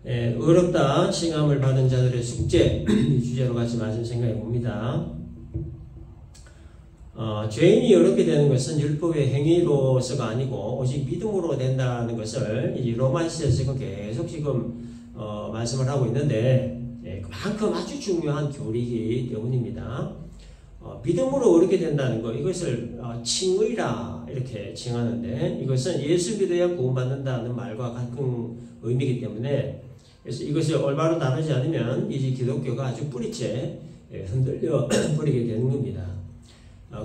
의롭다 칭함을 받은 자들의 숙제 이 주제로 같이 말씀 생각해 봅니다. 죄인이 의롭게 되는 것은 율법의 행위로서가 아니고 오직 믿음으로 된다는 것을 이 로마서에서 지금 계속 말씀을 하고 있는데 그만큼 아주 중요한 교리이기 때문입니다. 믿음으로 의롭게 된다는 것, 이것을 칭의라 이렇게 칭하는데, 이것은 예수 믿어야 구원받는다는 말과 같은 의미이기 때문에, 그래서 이것을 올바로 다루지 않으면 이제 기독교가 아주 뿌리째 흔들려 버리게 되는 겁니다.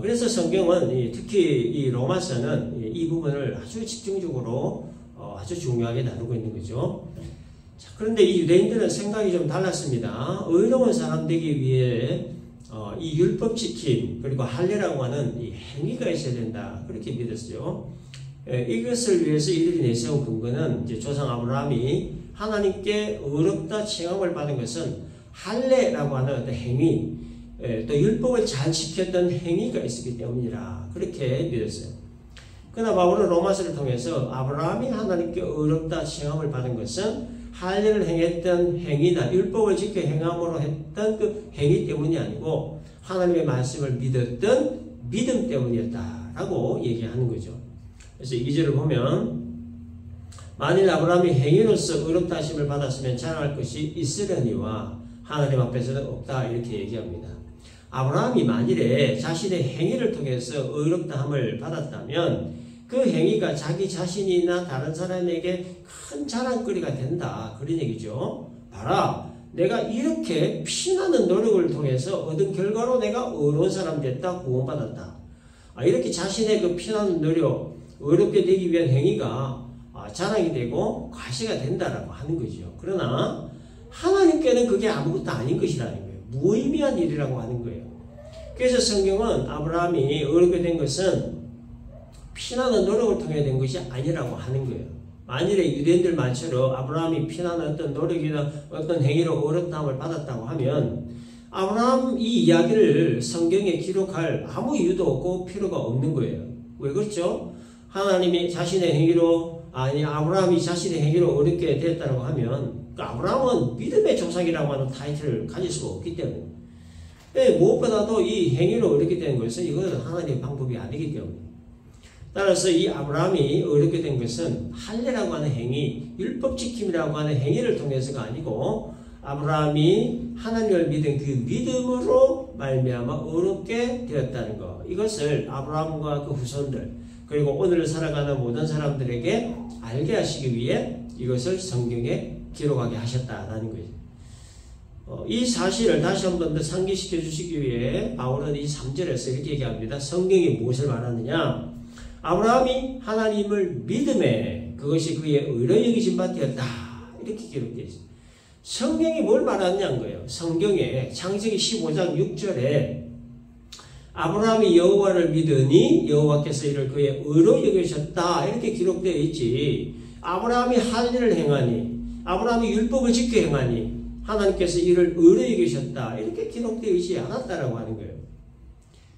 그래서 성경은 특히 이 로마서는 이 부분을 아주 집중적으로 아주 중요하게 다루고 있는 거죠. 자, 그런데 이 유대인들은 생각이 좀 달랐습니다. 의로운 사람 되기 위해 이 율법 지킴 그리고 할례라고 하는 이 행위가 있어야 된다, 그렇게 믿었어요. 이것을 위해서 이들이 내세운 근거는 이제 조상 아브라함이 하나님께 의롭다 칭함을 받은 것은 할례라고 하는 어떤 행위, 또 율법을 잘 지켰던 행위가 있었기 때문이라 그렇게 믿었어요. 그러나 바울은 로마서를 통해서 아브라함이 하나님께 의롭다 칭함을 받은 것은 할례를 행했던 행위나 율법을 지켜 행함으로 했던 그 행위 때문이 아니고 하나님의 말씀을 믿었던 믿음 때문이었다라고 얘기하는 거죠. 그래서 이 2절을 보면, 만일 아브라함이 행위로서 의롭다 하심을 받았으면 자랑할 것이 있으려니와 하나님 앞에서는 없다, 이렇게 얘기합니다. 아브라함이 만일에 자신의 행위를 통해서 의롭다함을 받았다면 그 행위가 자기 자신이나 다른 사람에게 큰 자랑거리가 된다, 그런 얘기죠. 봐라, 내가 이렇게 피나는 노력을 통해서 얻은 결과로 내가 의로운 사람 됐다, 구원받았다. 이렇게 자신의 그 피나는 노력, 의롭게 되기 위한 행위가 자랑이 되고 과시가 된다라고 하는 거죠. 그러나 하나님께는 그게 아무것도 아닌 것이라는 거예요. 무의미한 일이라고 하는 거예요. 그래서 성경은 아브라함이 의롭게 된 것은 피나는 노력을 통해 된 것이 아니라고 하는 거예요. 만일에 유대인들 말처럼 아브라함이 피나는 어떤 노력이나 어떤 행위로 의롭다함을 받았다고 하면 아브라함 이 이야기를 성경에 기록할 아무 이유도 없고 필요가 없는 거예요. 왜 그렇죠? 하나님이 자신의 행위로, 아브라함이 자신의 행위로 의롭게 되었다고 하면 아브라함은 믿음의 조상이라고 하는 타이틀을 가질 수가 없기 때문에, 무엇보다도 이 행위로 의롭게 된 것은 이것은 하나님의 방법이 아니기 때문에, 따라서 이 아브라함이 의롭게 된 것은 할례라고 하는 행위, 율법 지킴이라고 하는 행위를 통해서가 아니고 아브라함이 하나님을 믿은 그 믿음으로 말미암아 의롭게 되었다는 것, 이것을 아브라함과 그 후손들 그리고 오늘 살아가는 모든 사람들에게 알게 하시기 위해 이것을 성경에 기록하게 하셨다라는 거죠. 이 사실을 다시 한 번 더 상기시켜 주시기 위해 바울은 이 3절에서 이렇게 얘기합니다. 성경이 무엇을 말하느냐? 아브라함이 하나님을 믿음에 그것이 그의 의로 여기신 바 되었다, 이렇게 기록되어 있습니다. 성경이 뭘 말하느냐는 거예요. 성경에 창세기 15장 6절에 아브라함이 여호와를 믿으니 여호와께서 이를 그의 의로 여기셨다, 이렇게 기록되어 있지, 아브라함이 할례를 행하니, 아브라함이 율법을 지켜 행하니 하나님께서 이를 의로 여기셨다, 이렇게 기록되어 있지 않았다라고 하는 거예요.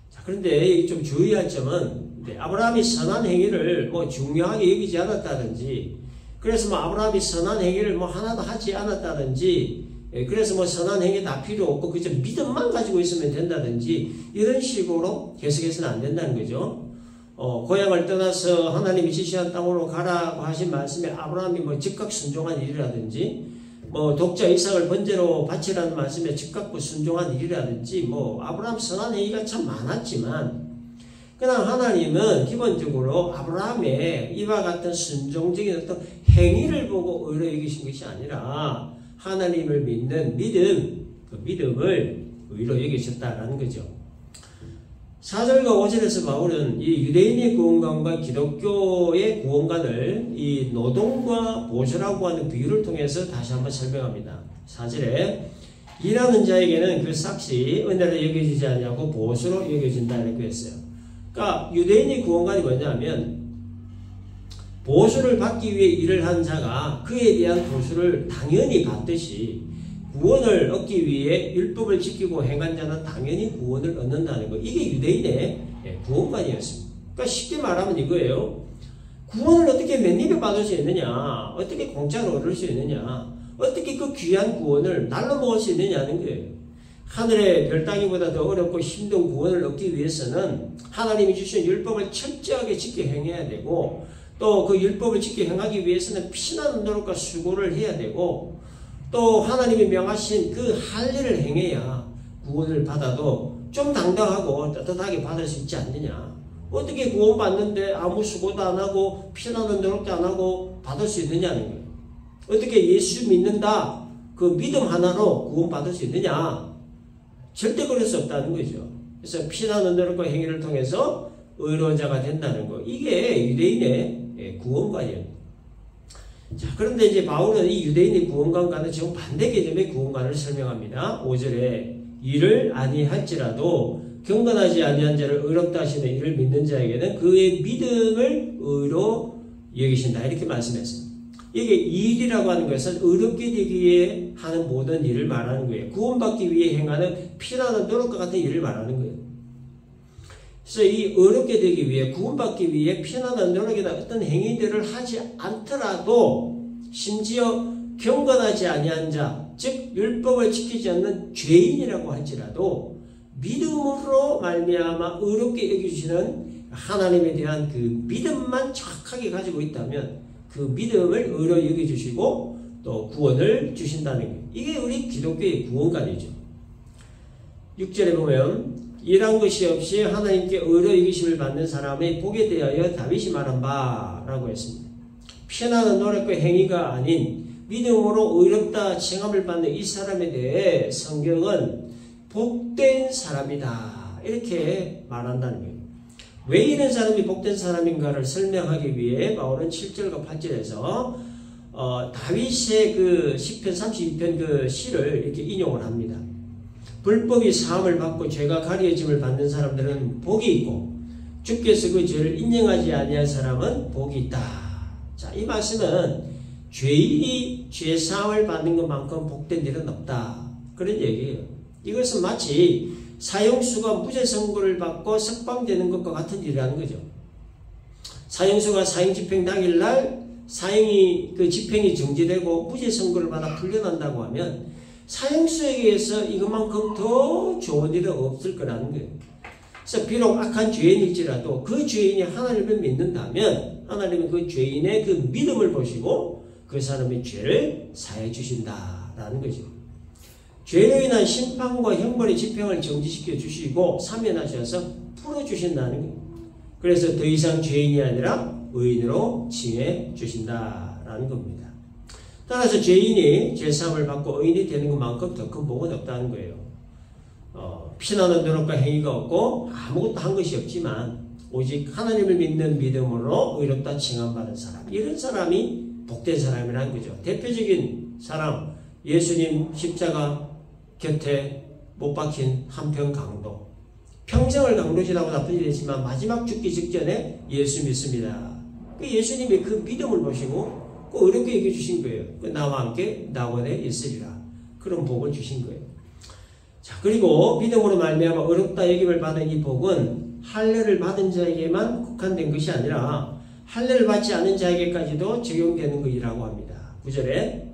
자, 그런데 좀 주의할 점은 아브라함이 선한 행위를 중요하게 여기지 않았다든지, 그래서 아브라함이 선한 행위를 하나도 하지 않았다든지, 그래서 선한 행위 다 필요 없고 그저 믿음만 가지고 있으면 된다든지, 이런 식으로 해석해서는 안 된다는 거죠. 고향을 떠나서 하나님이 지시한 땅으로 가라고 하신 말씀에 아브라함이 즉각 순종한 일이라든지, 독자 이삭을 번제로 바치라는 말씀에 즉각 순종한 일이라든지, 아브라함 선한 행위가 참 많았지만, 그러나 하나님은 기본적으로 아브라함의 이와 같은 순종적인 어떤 행위를 보고 의로 여기신 것이 아니라 하나님을 믿는 믿음, 그 믿음을 의로 여기셨다라는 거죠. 4절과 5절에서 바울은 이 유대인의 구원관과 기독교의 구원관을 이 노동과 보수라고 하는 비유를 통해서 다시 한번 설명합니다. 4절에 일하는 자에게는 그 삭시 은혜로 여겨지지 않냐고 보수로 여겨진다, 이렇게 했어요. 그러니까 유대인의 구원관이 뭐냐면 보수를 받기 위해 일을 한 자가 그에 대한 보수를 당연히 받듯이 구원을 얻기 위해 율법을 지키고 행한 자는 당연히 구원을 얻는다는 거, 이게 유대인의 구원관이었습니다. 그러니까 쉽게 말하면 이거예요. 구원을 어떻게 맨입에 받을 수 있느냐? 어떻게 공짜로 얻을 수 있느냐? 어떻게 그 귀한 구원을 날로 먹을 수 있느냐는 거예요. 하늘의 별 따기보다 더 어렵고 힘든 구원을 얻기 위해서는 하나님이 주신 율법을 철저하게 지켜 행해야 되고, 또 그 율법을 지켜 행하기 위해서는 피나는 노력과 수고를 해야 되고, 또 하나님이 명하신 그 할례를 행해야 구원을 받아도 좀 당당하고 떳떳하게 받을 수 있지 않느냐. 어떻게 구원 받는데 아무 수고도 안 하고 피나는 노력도 안 하고 받을 수 있느냐는 거예요. 어떻게 예수 믿는다 그 믿음 하나로 구원 받을 수 있느냐. 절대 그럴 수 없다는 거죠. 그래서 피나는 노력과 행위를 통해서 의로운 자가 된다는 거. 이게 유대인의 구원관이에요. 자, 그런데 이제 바울은 이 유대인의 구원관과는 정반대 개념의 구원관을 설명합니다. 5절에 이를 아니할지라도 경건하지 아니한 자를 의롭다 하시는 이를 믿는 자에게는 그의 믿음을 의로 여기신다. 이렇게 말씀했어요. 이게 이 일이라고 하는 것은 의롭게 되기 위해 하는 모든 일을 말하는 거예요. 구원받기 위해 행하는 피나는 노력과 같은 일을 말하는 거예요. 그래서 이 의롭게 되기 위해 구원받기 위해 피나는 노력이나 어떤 행위들을 하지 않더라도 심지어 경건하지 아니한 자, 즉 율법을 지키지 않는 죄인이라고 할지라도 믿음으로 말미암아 의롭게 여겨주시는 하나님에 대한 그 믿음만 정확하게 가지고 있다면 그 믿음을 의로 여겨주시고 또 구원을 주신다는 거예요. 이게 우리 기독교의 구원관이죠. 6절에 보면 일한 것이 없이 하나님께 의로 여기심을 받는 사람의 복에 대하여 다윗이 말한 바라고 했습니다. 피나는 노력과 행위가 아닌 믿음으로 의롭다 칭함을 받는 이 사람에 대해 성경은 복된 사람이다 이렇게 말한다는 거예요. 왜 이런 사람이 복된 사람인가를 설명하기 위해 바울은 7절과 8절에서 다윗의 그 시편 32편 그 시를 이렇게 인용을 합니다. 불법이 사함을 받고 죄가 가려짐을 받는 사람들은 복이 있고 주께서 그 죄를 인정하지 아니한 사람은 복이 있다. 자, 이 말씀은 죄인이 죄 사함을 받는 것만큼 복된 일은 없다. 그런 얘기예요. 이것은 마치 사형수가 무죄 선고를 받고 석방되는 것과 같은 일이라는 거죠. 사형수가 사형 집행 당일날 사형이 그 집행이 정지되고 무죄 선고를 받아 풀려난다고 하면 사형수에게 의해서 이것만큼 더 좋은 일은 없을 거라는 거예요. 그래서 비록 악한 죄인일지라도 그 죄인이 하나님을 믿는다면 하나님은 그 죄인의 그 믿음을 보시고 그 사람의 죄를 사해 주신다라는 거죠. 죄로 인한 심판과 형벌의 집행을 정지시켜 주시고 사면하셔서 풀어주신다는 거예요. 그래서 더 이상 죄인이 아니라 의인으로 칭해 주신다라는 겁니다. 따라서 죄인이 죄사함을 받고 의인이 되는 것만큼 더 큰 복은 없다는 거예요. 피나는 노력과 행위가 없고 아무것도 한 것이 없지만 오직 하나님을 믿는 믿음으로 의롭다 칭함받은 사람, 이런 사람이 복된 사람이라는 거죠. 대표적인 사람, 예수님 십자가 곁에 못 박힌 한평 강도. 평생을 강도질하고 나쁜 일이 했지만 마지막 죽기 직전에 예수 믿습니다. 그 예수님이 그 믿음을 보시고 그 어렵게 얘기해 주신 거예요. 나와 함께 낙원에 있으리라. 그런 복을 주신 거예요. 자, 그리고 믿음으로 말미암아 어렵다 여김을 받은 이 복은 할례를 받은 자에게만 국한된 것이 아니라 할례를 받지 않은 자에게까지도 적용되는 것이라고 합니다. 9절에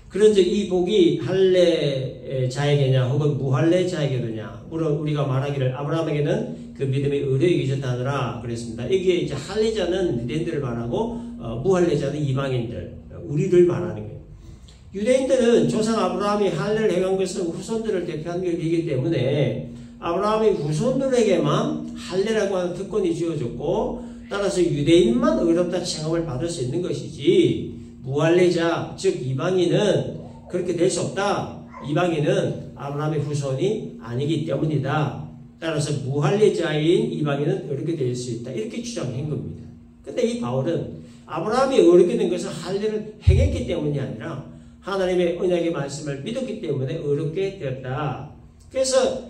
그런즉 이 복이 할례 자에게냐 혹은 무할례 자에게도냐, 물론 우리가 말하기를 아브라함에게는 그 믿음이 의로 여겨졌다 하더라 그랬습니다. 여기에 이제 할례자는 유대인들을 말하고 무할례자는 이방인들, 우리를 말하는 거예요. 유대인들은 조상 아브라함이 할례를 행한 것은 후손들을 대표하는 것이기 때문에 아브라함의 후손들에게만 할례라고 하는 특권이 주어졌고, 따라서 유대인만 의롭다 칭함을 받을 수 있는 것이지 무할례자 즉 이방인은 그렇게 될 수 없다. 이방인은 아브라함의 후손이 아니기 때문이다. 따라서 무할례자인 이방인은 어렵게 될 수 있다. 이렇게 주장한 겁니다. 근데 이 바울은 아브라함이 어렵게 된 것은 할례를 행했기 때문이 아니라 하나님의 언약의 말씀을 믿었기 때문에 어렵게 되었다. 그래서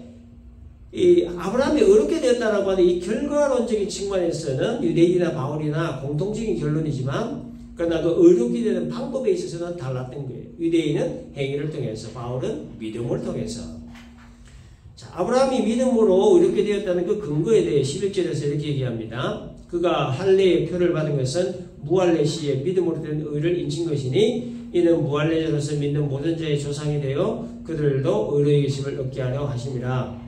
이 아브라함이 어렵게 되었다라고 하는 이 결과론적인 측면에서는 유대인이나 바울이나 공통적인 결론이지만, 그러나 그 어렵게 되는 방법에 있어서는 달랐던 거예요. 유대인은 행위를 통해서, 바울은 믿음을 통해서. 자, 아브라함이 믿음으로 어렵게 되었다는 그 근거에 대해 11절에서 이렇게 얘기합니다. 그가 할례의 표를 받은 것은 무할례 시에 믿음으로 된 의를 인친 것이니 이는 무할례자로서 믿는 모든 자의 조상이 되어 그들도 의로의 계심을 얻게 하려 하심이라.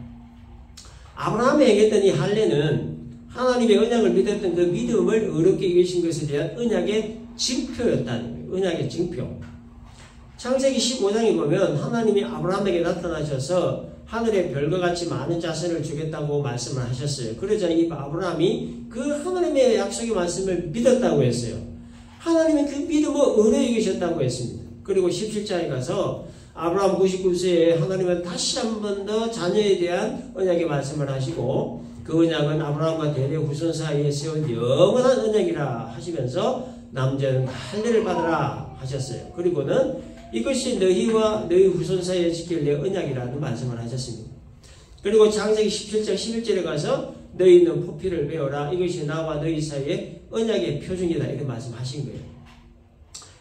아브라함이 행했던 이 할례는 하나님의 언약을 믿었던 그 믿음을 의롭게 여기신 것에 대한 언약의 증표였다는 거예요. 언약의 증표. 창세기 15장에 보면 하나님이 아브라함에게 나타나셔서 하늘의 별과 같이 많은 자손을 주겠다고 말씀을 하셨어요. 그러자 이 아브라함이 그 하나님의 약속의 말씀을 믿었다고 했어요. 하나님이 그 믿음을 의로히 여기셨다고 했습니다. 그리고 17장에 가서 아브라함 99세에 하나님은 다시 한 번 더 자녀에 대한 언약의 말씀을 하시고 그 언약은 아브라함과 대대 후손 사이에 세운 영원한 언약이라 하시면서 남자는 할례를 받으라 하셨어요. 그리고는 이것이 너희와 너희 후손 사이에 지킬 내 언약이라는 말씀을 하셨습니다. 그리고 창세기 17장 11절에 가서 너희는 포피를 베어라. 이것이 나와 너희 사이에 언약의 표준이다. 이렇게 말씀하신 거예요.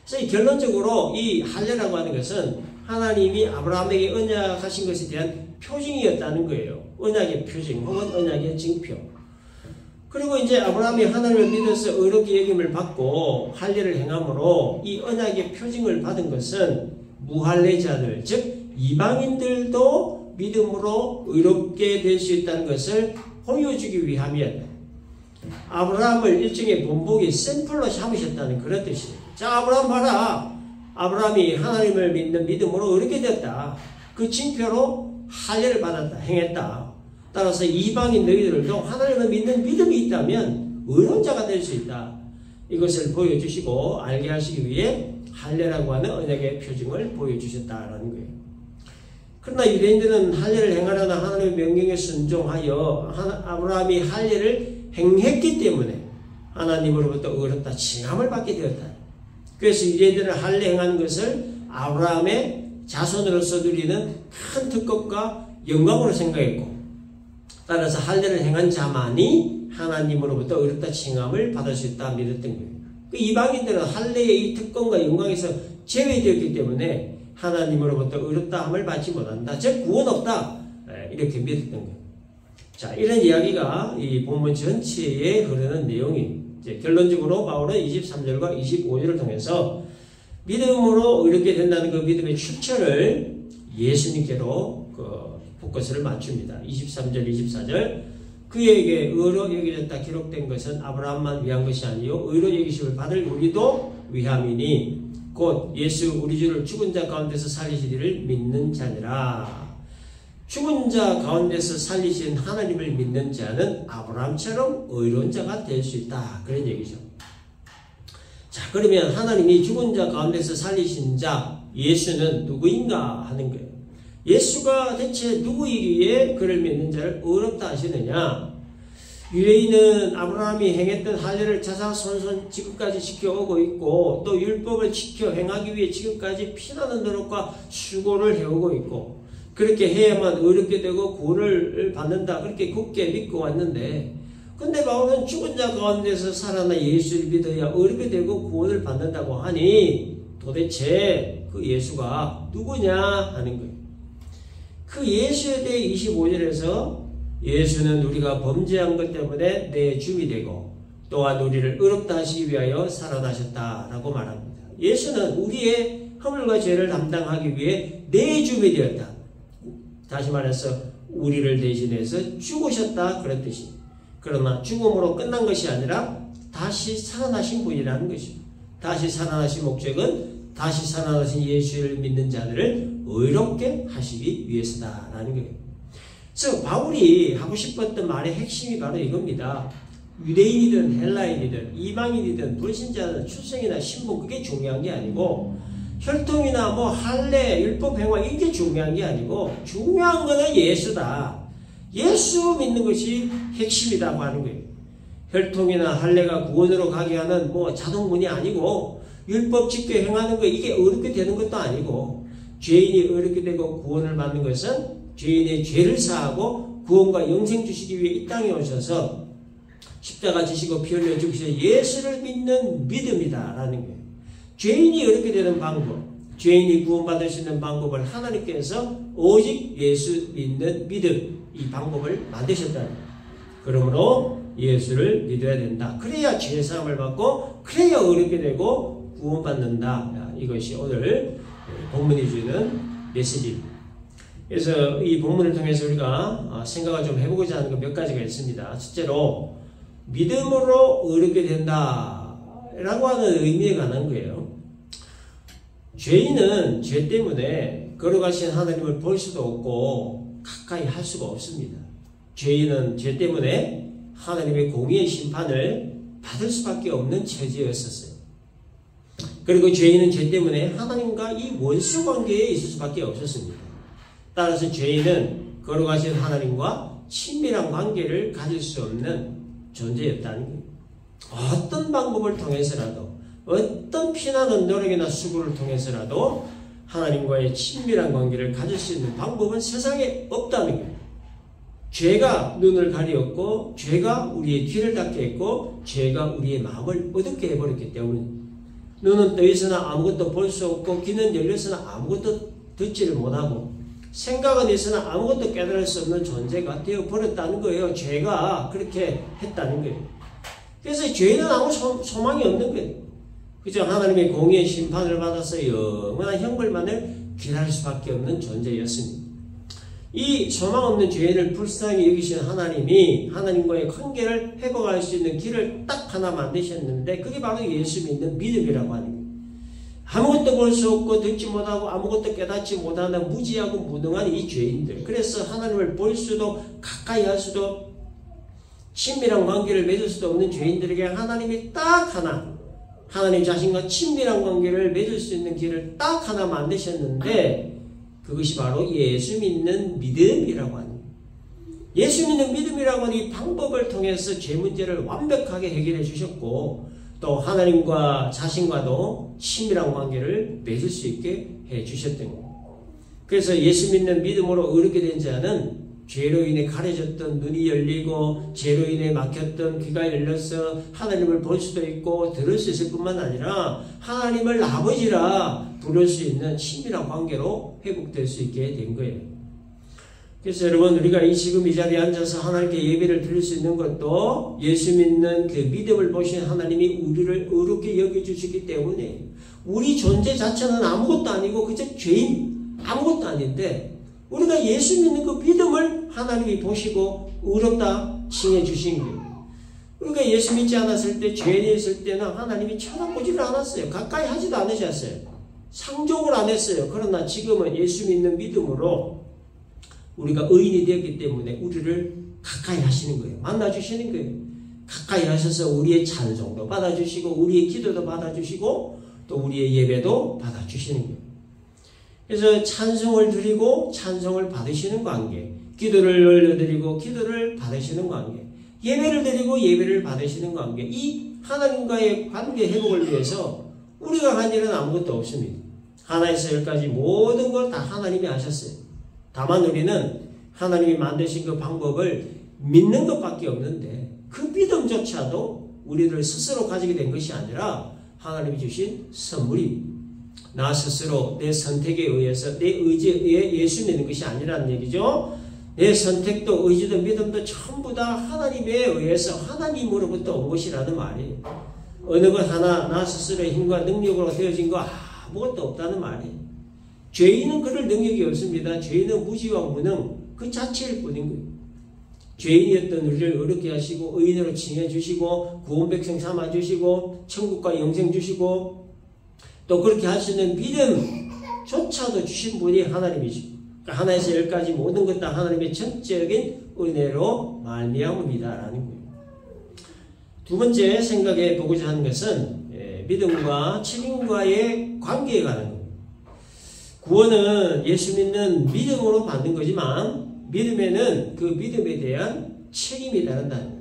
그래서 결론적으로 이 할례라고 하는 것은 하나님이 아브라함에게 언약하신 것에 대한 표징이었다는 거예요. 언약의 표징 혹은 언약의 증표. 그리고 이제 아브라함이 하나님을 믿어서 의롭게 여김을 받고 할례를 행함으로 이 언약의 표징을 받은 것은 무할례자들, 즉 이방인들도 믿음으로 의롭게 될 수 있다는 것을 보여주기 위함이었다. 아브라함을 일종의 본보기 샘플로 삼으셨다는 그런 뜻이에요. 자, 아브라함 봐라. 아브라함이 하나님을 믿는 믿음으로 의롭게 되었다. 그 징표로 할례를 받았다. 행했다. 따라서 이방인 너희들도 하나님을 믿는 믿음이 있다면 의로운 자가 될 수 있다. 이것을 보여주시고 알게 하시기 위해 할례라고 하는 언약의 표징을 보여주셨다라는 거예요. 그러나 유대인들은 할례를 행하려는 하나님의 명령에 순종하여 아브라함이 할례를 행했기 때문에 하나님으로부터 의롭다 칭함을 받게 되었다. 그래서 유대인들은 할례 행하는 것을 아브라함의 자손으로서 누리는 큰 특권과 영광으로 생각했고, 따라서 할례를 행한 자만이 하나님으로부터 의롭다 칭함을 받을 수 있다 믿었던 거예요. 그 이방인들은 할례의 이 특권과 영광에서 제외되었기 때문에 하나님으로부터 의롭다함을 받지 못한다. 즉 구원 없다. 이렇게 믿었던 거예요. 자, 이런 이야기가 이 본문 전체에 흐르는 내용이 이제 결론적으로 바울은 23절과 25절을 통해서 믿음으로 의롭게 된다는 그 믿음의 출처를 예수님께로 포커스를 맞춥니다. 23절, 24절 그에게 의로 여겨졌다 기록된 것은 아브라함만 위한 것이 아니요 의로 여기심을 받을 우리도 위함이니 곧 예수 우리 주를 죽은 자 가운데서 살리시리를 믿는 자니라. 죽은 자 가운데서 살리신 하나님을 믿는 자는 아브라함처럼 의로운 자가 될 수 있다. 그런 얘기죠. 자, 그러면 하나님이 죽은 자 가운데서 살리신 자 예수는 누구인가 하는 거예요. 예수가 대체 누구이기에 그를 믿는 자를 의롭다 하시느냐? 유대인은 아브라함이 행했던 할례를 자사손손 지금까지 지켜오고 있고 또 율법을 지켜 행하기 위해 지금까지 피나는 노력과 수고를 해오고 있고 그렇게 해야만 의롭게 되고 구원을 받는다 그렇게 굳게 믿고 왔는데 근데 바울은 죽은 자 가운데서 살아나 예수를 믿어야 의롭게 되고 구원을 받는다고 하니 도대체 그 예수가 누구냐 하는 거예요. 그 예수에 대해 25절에서 예수는 우리가 범죄한 것 때문에 내 줌이 되고 또한 우리를 의롭다 하시기 위하여 살아나셨다라고 말합니다. 예수는 우리의 허물과 죄를 담당하기 위해 내 줌이 되었다. 다시 말해서 우리를 대신해서 죽으셨다 그런 뜻입니다. 그러나 죽음으로 끝난 것이 아니라 다시 살아나신 분이라는 것입니다. 다시 살아나신 목적은 다시 살아나신 예수를 믿는 자들을 의롭게 하시기 위해서다라는 거예요. 그래서 바울이 하고 싶었던 말의 핵심이 바로 이겁니다. 유대인이든 헬라인이든 이방인이든 불신자든 출생이나 신분 그게 중요한 게 아니고 혈통이나 뭐 할례, 율법 행위 이게 중요한 게 아니고 중요한 거는 예수다. 예수 믿는 것이 핵심이라고 하는 거예요. 혈통이나 할례가 구원으로 가게 하는 뭐 자동문이 아니고 율법 지켜 행하는 거 이게 어렵게 되는 것도 아니고 죄인이 어렵게 되고 구원을 받는 것은 죄인의 죄를 사하고 구원과 영생 주시기 위해 이 땅에 오셔서 십자가 지시고 피 흘려 죽으셔서 예수를 믿는 믿음이다라는 거예요. 죄인이 어렵게 되는 방법, 죄인이 구원받을 수 있는 방법을 하나님께서 오직 예수 믿는 믿음 이 방법을 만드셨다는 거예요. 그러므로 예수를 믿어야 된다. 그래야 죄사함을 받고 그래야 의롭게 되고 구원받는다. 이것이 오늘 본문이 주는 메시지입니다. 그래서 이 본문을 통해서 우리가 생각을 좀 해보고자 하는 것 몇 가지가 있습니다. 첫째로 믿음으로 의롭게 된다 라고 하는 의미에 관한 거예요. 죄인은 죄 때문에 걸어가신 하나님을 볼 수도 없고 가까이 할 수가 없습니다. 죄인은 죄 때문에 하나님의 공의의 심판을 받을 수밖에 없는 처지였었어요. 그리고 죄인은 죄 때문에 하나님과 이 원수 관계에 있을 수밖에 없었습니다. 따라서 죄인은 걸어가신 하나님과 친밀한 관계를 가질 수 없는 존재였다는 거예요. 어떤 방법을 통해서라도 어떤 피나는 노력이나 수고를 통해서라도 하나님과의 친밀한 관계를 가질 수 있는 방법은 세상에 없다는 거예요. 죄가 눈을 가리었고 죄가 우리의 귀를 닫게 했고 죄가 우리의 마음을 어둡게 해버렸기 때문에 눈은 떠 있으나 아무것도 볼 수 없고 귀는 열렸으나 아무것도 듣지를 못하고 생각은 있으나 아무것도 깨달을 수 없는 존재가 되어버렸다는 거예요. 죄가 그렇게 했다는 거예요. 그래서 죄는 아무 소망이 없는 거예요. 그죠? 하나님의 공의의 심판을 받아서 영원한 형벌만을 기다릴 수밖에 없는 존재였습니다. 이 소망 없는 죄인을 불쌍히 여기신 하나님이 하나님과의 관계를 회복할 수 있는 길을 딱 하나 만드셨는데 그게 바로 예수 믿는 믿음이라고 하는 거예요. 아무것도 볼 수 없고 듣지 못하고 아무것도 깨닫지 못하는 무지하고 무능한 이 죄인들. 그래서 하나님을 볼 수도 가까이 할 수도 친밀한 관계를 맺을 수도 없는 죄인들에게 하나님이 딱 하나 하나님 자신과 친밀한 관계를 맺을 수 있는 길을 딱 하나 만드셨는데 그것이 바로 예수 믿는 믿음이라고 하는 거예요. 예수 믿는 믿음이라고 하는 이 방법을 통해서 죄 문제를 완벽하게 해결해 주셨고 또 하나님과 자신과도 친밀한 관계를 맺을 수 있게 해 주셨던 거예요. 그래서 예수 믿는 믿음으로 의롭게 된 자는 죄로 인해 가려졌던 눈이 열리고 죄로 인해 막혔던 귀가 열려서 하나님을 볼 수도 있고 들을 수 있을 뿐만 아니라 하나님을 아버지라 부를 수 있는 친밀한 관계로 회복될 수 있게 된 거예요. 그래서 여러분 우리가 지금 이 자리에 앉아서 하나님께 예배를 드릴 수 있는 것도 예수 믿는 그 믿음을 보신 하나님이 우리를 의롭게 여겨주시기 때문에 우리 존재 자체는 아무것도 아니고 그저 죄인 아무것도 아닌데 우리가 예수 믿는 그 믿음을 하나님이 보시고 의롭다 칭해 주신 거예요. 우리가 예수 믿지 않았을 때 죄인이었을 때는 하나님이 쳐다보지를 않았어요. 가까이 하지도 않으셨어요. 상종을 안 했어요. 그러나 지금은 예수 믿는 믿음으로 우리가 의인이 되었기 때문에 우리를 가까이 하시는 거예요. 만나주시는 거예요. 가까이 하셔서 우리의 찬송도 받아주시고 우리의 기도도 받아주시고 또 우리의 예배도 받아주시는 거예요. 그래서 찬송을 드리고 찬송을 받으시는 관계, 기도를 올려드리고 기도를 받으시는 관계, 예배를 드리고 예배를 받으시는 관계, 이 하나님과의 관계 회복을 위해서 우리가 한 일은 아무것도 없습니다. 하나에서 열까지 모든 걸 다 하나님이 하셨어요. 다만 우리는 하나님이 만드신 그 방법을 믿는 것밖에 없는데 그 믿음조차도 우리를 스스로 가지게 된 것이 아니라 하나님이 주신 선물입니다. 나 스스로 내 선택에 의해서 내 의지에 의해 예수 믿는 것이 아니라는 얘기죠. 내 선택도 의지도 믿음도 전부 다 하나님에 의해서 하나님으로부터 온 것이라는 말이에요. 어느 것 하나 나 스스로의 힘과 능력으로 되어진 거 아무것도 없다는 말이에요. 죄인은 그럴 능력이 없습니다. 죄인은 무지와 무능 그 자체일 뿐인 거예요. 죄인이었던 우리를 의롭게 하시고 의인으로 칭해 주시고 구원 백성 삼아 주시고 천국과 영생 주시고 또 그렇게 할 수 있는 믿음조차도 주신 분이 하나님이시고 그러니까 하나에서 열까지 모든 것 다 하나님의 전적인 은혜로 말미암음이다라는 거예요. 두 번째 생각해 보고자 하는 것은 믿음과 책임과의 관계에 관한 겁니다. 구원은 예수 믿는 믿음으로 받는 거지만 믿음에는 그 믿음에 대한 책임이 다른다는 거예요.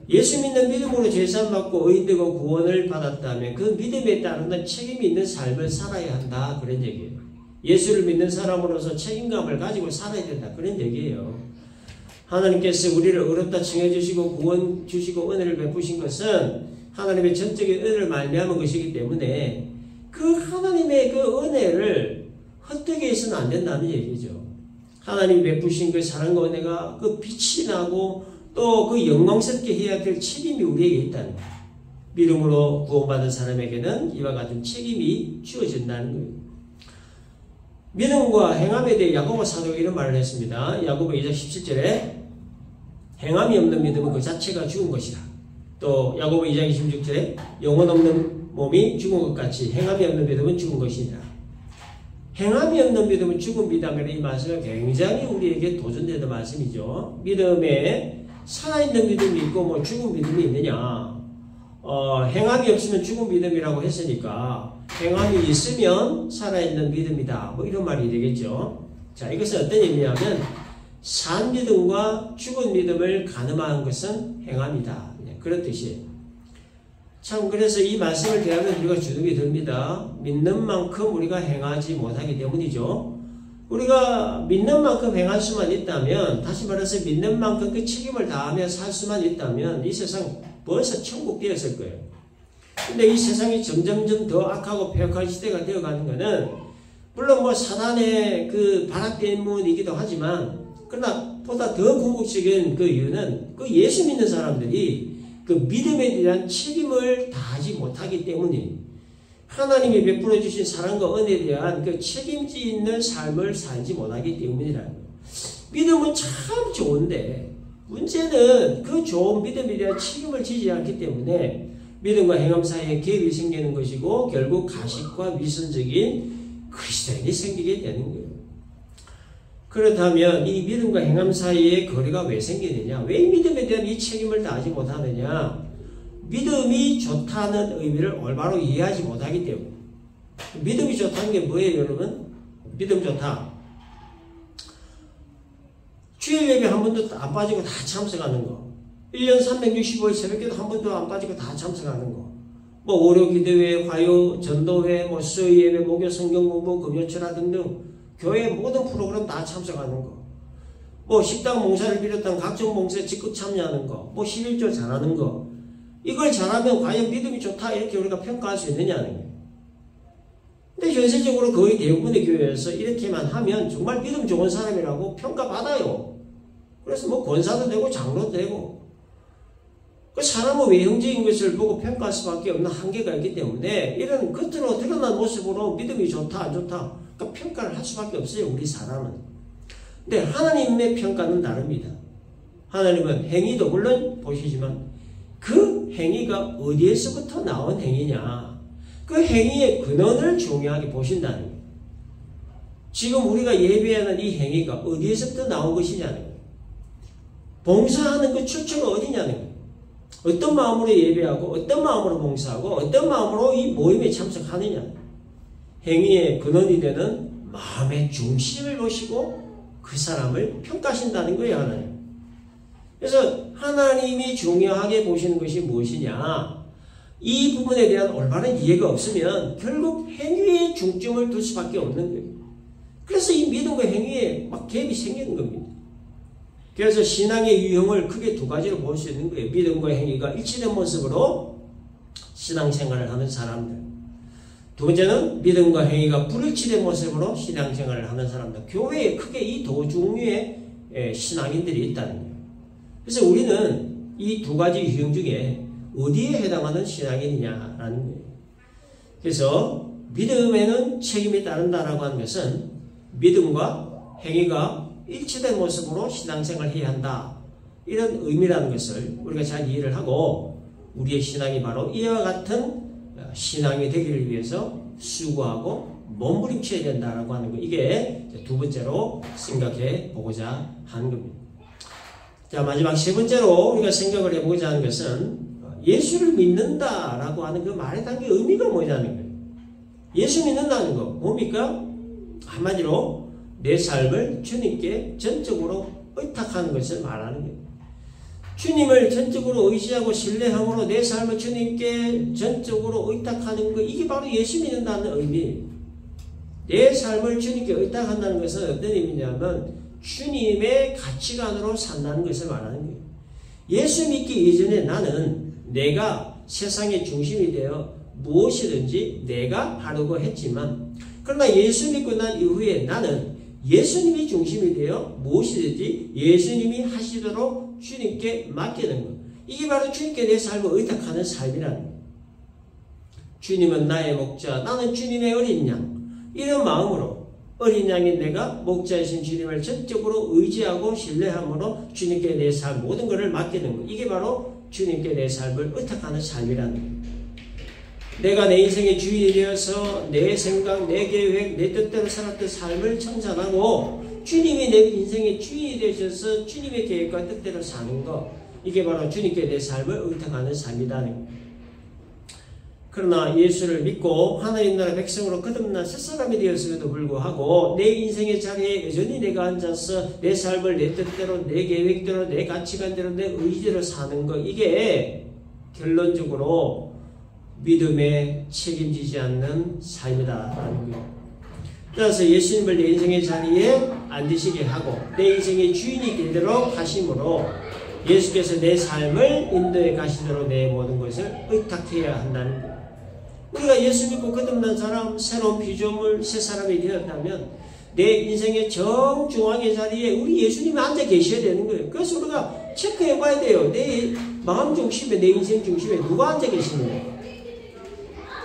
예수 믿는 믿음으로 죄사함 받고 의인되고 구원을 받았다면 그 믿음에 따르는 책임이 있는 삶을 살아야 한다 그런 얘기예요. 예수를 믿는 사람으로서 책임감을 가지고 살아야 된다 그런 얘기예요. 하나님께서 우리를 의롭다 칭해 주시고 구원 주시고 은혜를 베푸신 것은 하나님의 전적인 은혜를 말미암은 것이기 때문에 그 하나님의 그 은혜를 헛되게 해서는 안 된다는 얘기죠. 하나님이 베푸신 그 사랑과 은혜가 그 빛이 나고 또 그 영광스럽게 해야 될 책임이 우리에게 있다는 거예요. 믿음으로 구원받은 사람에게는 이와 같은 책임이 주어진다는 거예요. 믿음과 행함에 대해 야고보 사도가 이런 말을 했습니다. 야고보 2장 17절에 행함이 없는 믿음은 그 자체가 죽은 것이다. 또 야고보 2장 26절에 영혼 없는 몸이 죽은 것 같이 행함이 없는 믿음은 죽은 것이다. 행함이 없는 믿음은 죽은 믿음이라는 이 말씀은 굉장히 우리에게 도전되는 말씀이죠. 믿음에 살아있는 믿음이 있고 뭐 죽은 믿음이 있느냐. 행함이 없으면 죽은 믿음이라고 했으니까 행함이 있으면 살아있는 믿음이다. 뭐 이런 말이 되겠죠. 자, 이것은 어떤 의미냐면 산 믿음과 죽은 믿음을 가늠한 것은 행함이다. 그런 뜻이에요. 참 그래서 이 말씀을 대하면 우리가 주눅이 듭니다. 믿는 만큼 우리가 행하지 못하기 때문이죠. 우리가 믿는 만큼 행할 수만 있다면, 다시 말해서 믿는 만큼 그 책임을 다하며 살 수만 있다면 이 세상 벌써 천국 되었을 거예요. 근데 이 세상이 점점점 더 악하고 폐역한 시대가 되어가는 것은 물론 뭐 사단의 그 발악 때문이기도 하지만, 그러나 보다 더 궁극적인 그 이유는 그 예수 믿는 사람들이 그 믿음에 대한 책임을 다하지 못하기 때문에 하나님이 베풀어 주신 사랑과 은혜에 대한 그 책임지 있는 삶을 살지 못하기 때문이라는 거예요. 믿음은 참 좋은데 문제는 그 좋은 믿음에 대한 책임을 지지 않기 때문에 믿음과 행함 사이에 갭이 생기는 것이고 결국 가식과 위선적인 그리스도인이 생기게 되는 거예요. 그렇다면 이 믿음과 행함 사이에 거리가 왜 생기느냐? 왜 믿음에 대한 이 책임을 다하지 못하느냐? 믿음이 좋다는 의미를 올바로 이해하지 못하기 때문에. 믿음이 좋다는 게 뭐예요, 여러분? 믿음 좋다. 주일 예배 한 번도 안 빠지고 다 참석하는 거. 1년 365일 새벽기도 한 번도 안 빠지고 다 참석하는 거. 뭐 월요 기도회, 화요 전도회, 뭐 수요 예배, 목요 성경 공부, 금요철화 등등 교회 모든 프로그램 다 참석하는 거. 뭐 식당 봉사를 비롯한 각종 봉사에 적극 참여하는 거. 뭐 11조 잘하는 거. 이걸 잘하면 과연 믿음이 좋다 이렇게 우리가 평가할 수 있느냐는 거예요. 근데 현실적으로 거의 대부분의 교회에서 이렇게만 하면 정말 믿음 좋은 사람이라고 평가받아요. 그래서 뭐 권사도 되고 장로도 되고. 그 사람의 외형적인 것을 보고 평가할 수밖에 없는 한계가 있기 때문에 이런 겉으로 드러난 모습으로 믿음이 좋다 안 좋다 그러니까 평가를 할 수밖에 없어요. 우리 사람은. 근데 하나님의 평가는 다릅니다. 하나님은 행위도 물론 보시지만 그 행위가 어디에서부터 나온 행위냐 그 행위의 근원을 중요하게 보신다는 거예요. 지금 우리가 예배하는 이 행위가 어디에서부터 나온 것이냐는 거예요. 봉사하는 그 출처가 어디냐는 거예요. 어떤 마음으로 예배하고 어떤 마음으로 봉사하고 어떤 마음으로 이 모임에 참석하느냐. 행위의 근원이 되는 마음의 중심을 보시고 그 사람을 평가하신다는 거예요. 하나님. 그래서 하나님이 중요하게 보시는 것이 무엇이냐. 이 부분에 대한 올바른 이해가 없으면 결국 행위에 중점을 둘 수밖에 없는 거예요. 그래서 이 믿음과 행위에 막 갭이 생기는 겁니다. 그래서 신앙의 유형을 크게 두 가지로 볼 수 있는 거예요. 믿음과 행위가 일치된 모습으로 신앙생활을 하는 사람들. 두 번째는 믿음과 행위가 불일치된 모습으로 신앙생활을 하는 사람들. 교회에 크게 이 두 종류의 신앙인들이 있다는 거예요. 그래서 우리는 이 두 가지 유형 중에 어디에 해당하는 신앙인이냐라는 거예요. 그래서 믿음에는 책임이 따른다라고 하는 것은 믿음과 행위가 일치된 모습으로 신앙생활을 해야 한다. 이런 의미라는 것을 우리가 잘 이해를 하고 우리의 신앙이 바로 이와 같은 신앙이 되기를 위해서 수고하고 몸부림쳐야 된다라고 하는 거. 이게 두 번째로 생각해 보고자 하는 겁니다. 자, 마지막 세 번째로 우리가 생각을 해보고자 하는 것은 예수를 믿는다라고 하는 그 말에 담긴 의미가 뭐냐는 거예요. 예수 믿는다는 거 뭡니까? 한마디로 내 삶을 주님께 전적으로 의탁하는 것을 말하는 거예요. 주님을 전적으로 의지하고 신뢰함으로 내 삶을 주님께 전적으로 의탁하는 것, 이게 바로 예수 믿는다는 의미예요. 내 삶을 주님께 의탁한다는 것은 어떤 의미냐면 주님의 가치관으로 산다는 것을 말하는 거예요. 예수 믿기 이전에 나는 내가 세상의 중심이 되어 무엇이든지 내가 하려고 했지만, 그러나 예수 믿고 난 이후에 나는 예수님이 중심이 되어 무엇이든지 예수님이 하시도록 주님께 맡기는 것. 이게 바로 주님께 내 삶을 의탁하는 삶이라는 거예요. 주님은 나의 목자, 나는 주님의 어린 양. 이런 마음으로 어린 양인 내가 목자이신 주님을 전적으로 의지하고 신뢰함으로 주님께 내 삶 모든 것을 맡기는 것. 이게 바로 주님께 내 삶을 의탁하는 삶이라는 거예요. 내가 내 인생의 주인이 되어서 내 생각, 내 계획, 내 뜻대로 살았던 삶을 청산하고 주님이 내 인생의 주인이 되셔서 주님의 계획과 뜻대로 사는 것. 이게 바로 주님께 내 삶을 의탁하는 삶이라는 거예요. 그러나 예수를 믿고 하나님 나라 백성으로 거듭난 새사람이 되었음에도 불구하고 내 인생의 자리에 여전히 내가 앉아서 내 삶을 내 뜻대로, 내 계획대로, 내 가치관대로, 내 의지대로 사는 것. 이게 결론적으로 믿음에 책임지지 않는 삶이다라는 거예요. 따라서 예수님을 내 인생의 자리에 앉으시게 하고 내 인생의 주인이 되도록 하심으로 예수께서 내 삶을 인도해 가시도록 내 모든 것을 의탁해야 한다는 거예요. 우리가 예수 믿고 거듭난 사람, 새로운 피조물, 새 사람이 되었다면 내 인생의 정중앙의 자리에 우리 예수님이 앉아 계셔야 되는 거예요. 그래서 우리가 체크해 봐야 돼요. 내 마음 중심에, 내 인생 중심에 누가 앉아 계시는가?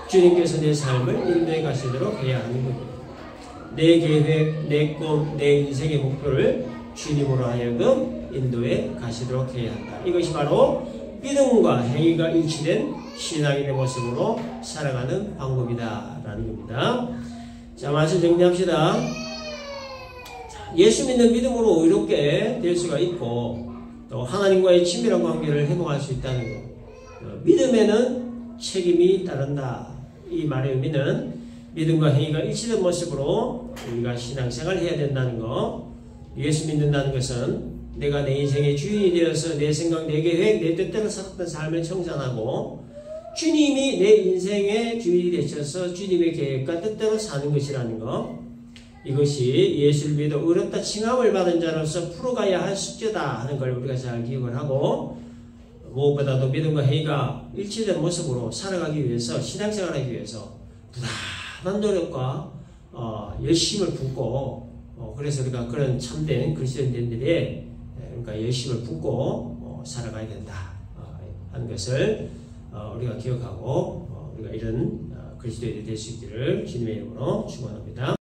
주님께서 내 삶을 인도해 가시도록 해야 하는 거예요. 내 계획, 내 꿈, 내 인생의 목표를 주님으로 하여금 인도해 가시도록 해야 한다. 이것이 바로 믿음과 행위가 일치된 신앙인의 모습으로 살아가는 방법이다라는 겁니다. 자, 말씀 정리합시다. 예수 믿는 믿음으로 의롭게 될 수가 있고 또 하나님과의 친밀한 관계를 회복할 수 있다는 것. 믿음에는 책임이 따른다. 이 말의 의미는 믿음과 행위가 일치된 모습으로 우리가 신앙생활을 해야 된다는 것. 예수 믿는다는 것은 내가 내 인생의 주인이 되어서 내 생각, 내 계획, 내 뜻대로 살았던 삶을 청산하고 주님이 내 인생의 주인이 되셔서 주님의 계획과 뜻대로 사는 것이라는 것. 이것이 예수를 믿어 의롭다 칭함을 받은 자로서 풀어가야 할 숙제다 하는 걸 우리가 잘 기억을 하고 무엇보다도 믿음과 행위가 일치된 모습으로 살아가기 위해서 신앙생활하기 위해서 부단한 노력과 열심을 붓고 그래서 우리가 그런 참된 그리스도인들이 그러니까 열심을 붓고 살아가야 된다 하는 것을 우리가 기억하고 우리가 이런 그리스도인이 될 수 있기를 주님의 이름으로 축원합니다.